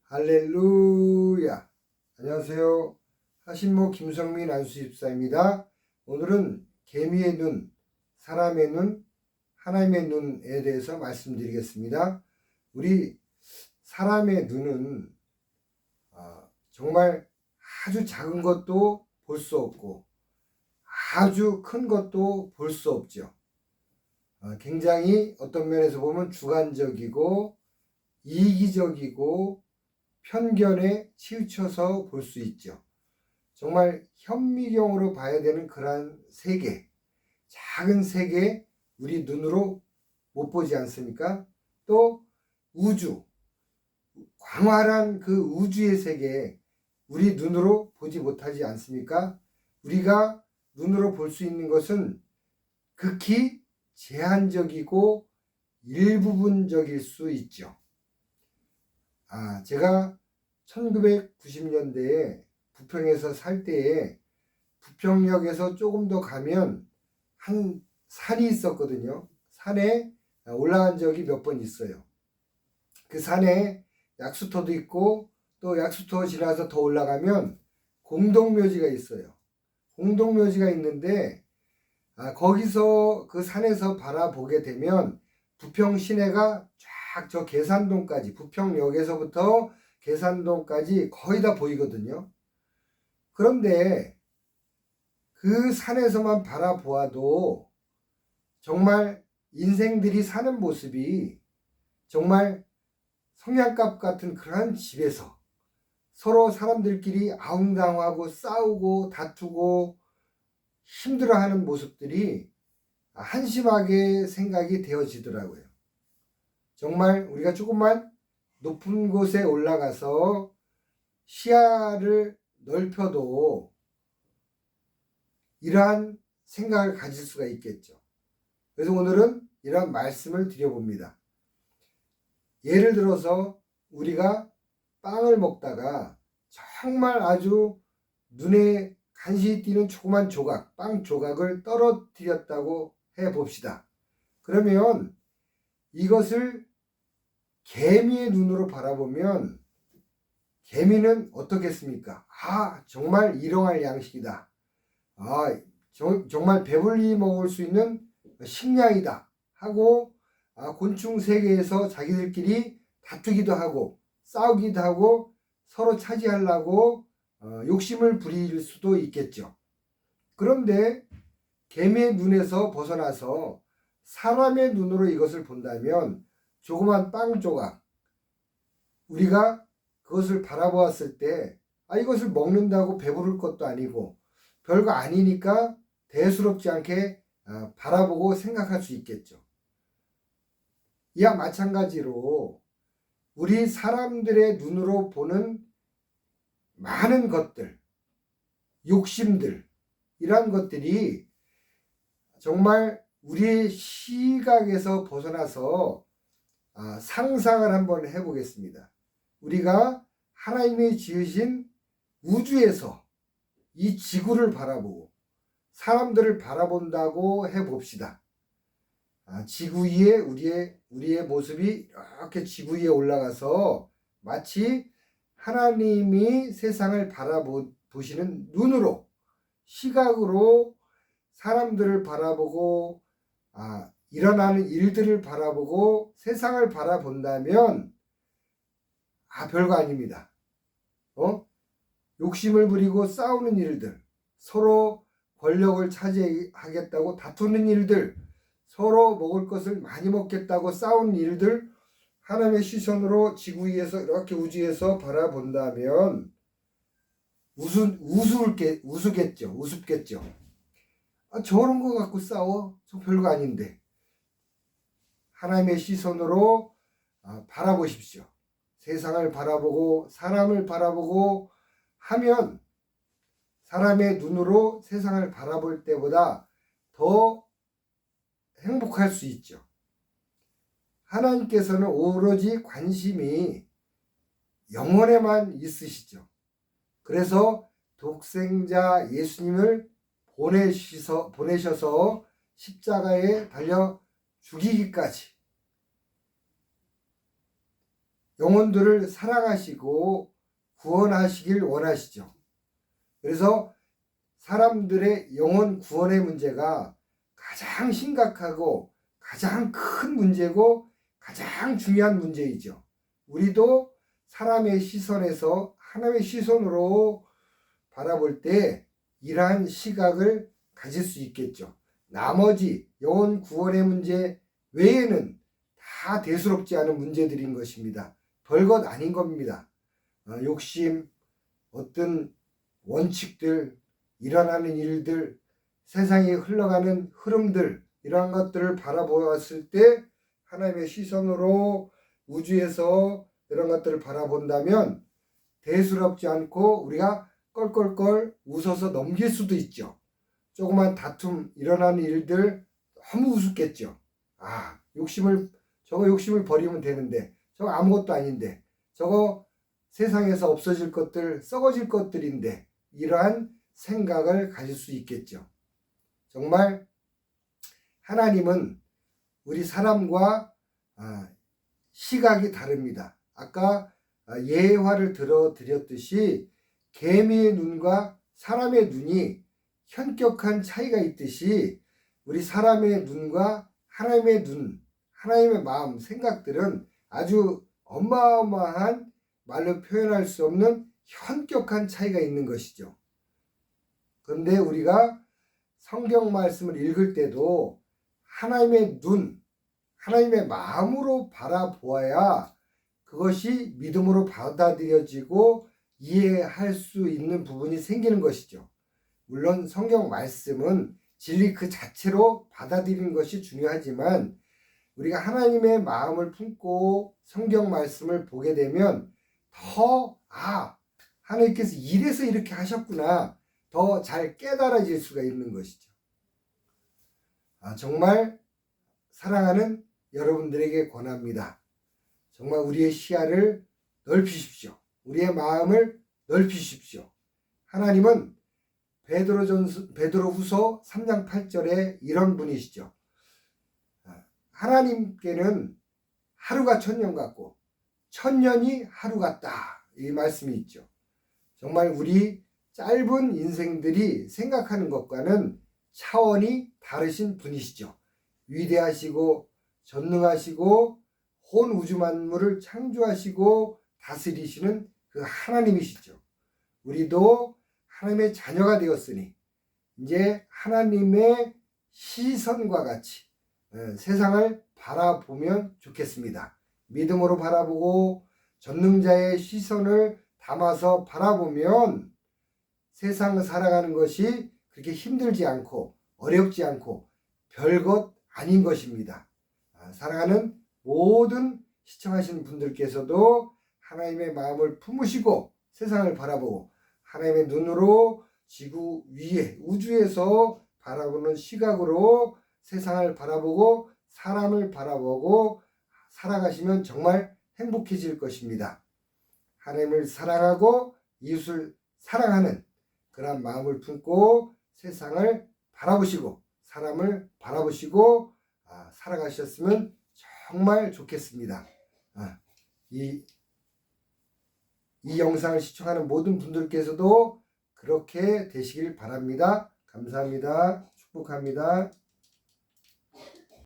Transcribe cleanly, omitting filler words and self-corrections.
할렐루야. 안녕하세요. 하신모 김성민 안수집사입니다. 오늘은 개미의 눈, 사람의 눈, 하나님의 눈에 대해서 말씀드리겠습니다. 우리 사람의 눈은 정말 아주 작은 것도 볼 수 없고 아주 큰 것도 볼 수 없죠. 굉장히 어떤 면에서 보면 주관적이고 이기적이고 편견에 치우쳐서 볼 수 있죠. 정말 현미경으로 봐야 되는 그러한 세계, 작은 세계 우리 눈으로 못 보지 않습니까? 또 우주, 광활한 그 우주의 세계 우리 눈으로 보지 못하지 않습니까? 우리가 눈으로 볼 수 있는 것은 극히 제한적이고 일부분적일 수 있죠. 제가 1990년대에 부평에서 살 때에 부평역에서 조금 더 가면 한 산이 있었거든요. 산에 올라간 적이 몇 번 있어요. 그 산에 약수터도 있고 또 약수터 지나서 더 올라가면 공동묘지가 있어요. 공동묘지가 있는데 거기서 그 산에서 바라보게 되면 부평 시내가 쫙 저 계산동까지, 부평역에서부터 계산동까지 거의 다 보이거든요. 그런데 그 산에서만 바라보아도 정말 인생들이 사는 모습이 정말 성냥갑 같은 그러한 집에서 서로 사람들끼리 아웅다웅하고 싸우고 다투고 힘들어하는 모습들이 한심하게 생각이 되어지더라고요. 정말 우리가 조금만 높은 곳에 올라가서 시야를 넓혀도 이러한 생각을 가질 수가 있겠죠. 그래서 오늘은 이러한 말씀을 드려봅니다. 예를 들어서 우리가 빵을 먹다가 정말 아주 눈에 간신히 띄는 조그만 조각, 빵 조각을 떨어뜨렸다고 해봅시다. 그러면 이것을 개미의 눈으로 바라보면 개미는 어떻겠습니까? 정말 일용할 양식이다. 정말 배불리 먹을 수 있는 식량이다 하고 곤충 세계에서 자기들끼리 다투기도 하고 싸우기도 하고 서로 차지하려고 욕심을 부릴 수도 있겠죠. 그런데 개미의 눈에서 벗어나서 사람의 눈으로 이것을 본다면 조그만 빵 조각, 우리가 그것을 바라보았을 때 이것을 먹는다고 배부를 것도 아니고 별거 아니니까 대수롭지 않게 바라보고 생각할 수 있겠죠. 이와 마찬가지로 우리 사람들의 눈으로 보는 많은 것들, 욕심들, 이러한 것들이 정말 우리의 시각에서 벗어나서 상상을 한번 해보겠습니다. 우리가 하나님이 지으신 우주에서 이 지구를 바라보고 사람들을 바라본다고 해봅시다. 지구 위에 우리의 모습이 이렇게 지구 위에 올라가서 마치 하나님이 세상을 바라보시는 눈으로, 시각으로 사람들을 바라보고 일어나는 일들을 바라보고 세상을 바라본다면 별거 아닙니다. 욕심을 부리고 싸우는 일들, 서로 권력을 차지하겠다고 다투는 일들, 서로 먹을 것을 많이 먹겠다고 싸우는 일들, 하나님의 시선으로 지구 위에서 이렇게 우주에서 바라본다면 우습겠죠. 저런 거 갖고 싸워? 저 별거 아닌데. 하나님의 시선으로 바라보십시오. 세상을 바라보고 사람을 바라보고 하면 사람의 눈으로 세상을 바라볼 때보다 더 행복할 수 있죠. 하나님께서는 오로지 관심이 영혼에만 있으시죠. 그래서 독생자 예수님을 보내셔서 십자가에 달려 죽이기까지 영혼들을 사랑하시고 구원하시길 원하시죠. 그래서 사람들의 영혼 구원의 문제가 가장 심각하고 가장 큰 문제고 가장 중요한 문제이죠. 우리도 사람의 시선에서 하나님의 시선으로 바라볼 때 이러한 시각을 가질 수 있겠죠. 나머지 영혼 구원의 문제 외에는 다 대수롭지 않은 문제들인 것입니다. 별것 아닌 겁니다. 욕심, 어떤 원칙들, 일어나는 일들, 세상에 흘러가는 흐름들, 이러한 것들을 바라보았을 때 하나님의 시선으로 우주에서 이런 것들을 바라본다면 대수롭지 않고 우리가 껄껄껄 웃어서 넘길 수도 있죠. 조그만 다툼, 일어나는 일들 너무 우습겠죠. 저거 욕심을 버리면 되는데, 저거 아무것도 아닌데, 저거 세상에서 없어질 것들, 썩어질 것들인데, 이러한 생각을 가질 수 있겠죠. 정말 하나님은 우리 사람과 시각이 다릅니다. 아까 예화를 들어드렸듯이 개미의 눈과 사람의 눈이 현격한 차이가 있듯이 우리 사람의 눈과 하나님의 눈, 하나님의 마음, 생각들은 아주 어마어마한 말로 표현할 수 없는 현격한 차이가 있는 것이죠. 그런데 우리가 성경 말씀을 읽을 때도 하나님의 눈, 하나님의 마음으로 바라보아야 그것이 믿음으로 받아들여지고 이해할 수 있는 부분이 생기는 것이죠. 물론 성경 말씀은 진리 그 자체로 받아들이는 것이 중요하지만 우리가 하나님의 마음을 품고 성경 말씀을 보게 되면 더 하나님께서 이래서 이렇게 하셨구나, 더 잘 깨달아질 수가 있는 것이죠. 정말 사랑하는 여러분들에게 권합니다. 정말 우리의 시야를 넓히십시오. 우리의 마음을 넓히십시오. 하나님은 베드로후서 3장 8절에 이런 분이시죠. 하나님께는 하루가 천년 같고 천년이 하루 같다, 이 말씀이 있죠. 정말 우리 짧은 인생들이 생각하는 것과는 차원이 다르신 분이시죠. 위대하시고 전능하시고 온 우주 만물을 창조하시고 다스리시는 그 하나님이시죠. 우리도 하나님의 자녀가 되었으니 이제 하나님의 시선과 같이 세상을 바라보면 좋겠습니다. 믿음으로 바라보고 전능자의 시선을 담아서 바라보면 세상 살아가는 것이 그렇게 힘들지 않고 어렵지 않고 별것 아닌 것입니다. 사랑하는 모든 시청하시는 분들께서도 하나님의 마음을 품으시고 세상을 바라보고 하나님의 눈으로 지구 위에 우주에서 바라보는 시각으로 세상을 바라보고 사람을 바라보고 살아가시면 정말 행복해질 것입니다. 하나님을 사랑하고 이웃을 사랑하는 그런 마음을 품고 세상을 바라보시고 사람을 바라보시고 살아가셨으면 정말 좋겠습니다. 이 영상을 시청하는 모든 분들께서도 그렇게 되시길 바랍니다. 감사합니다. 축복합니다.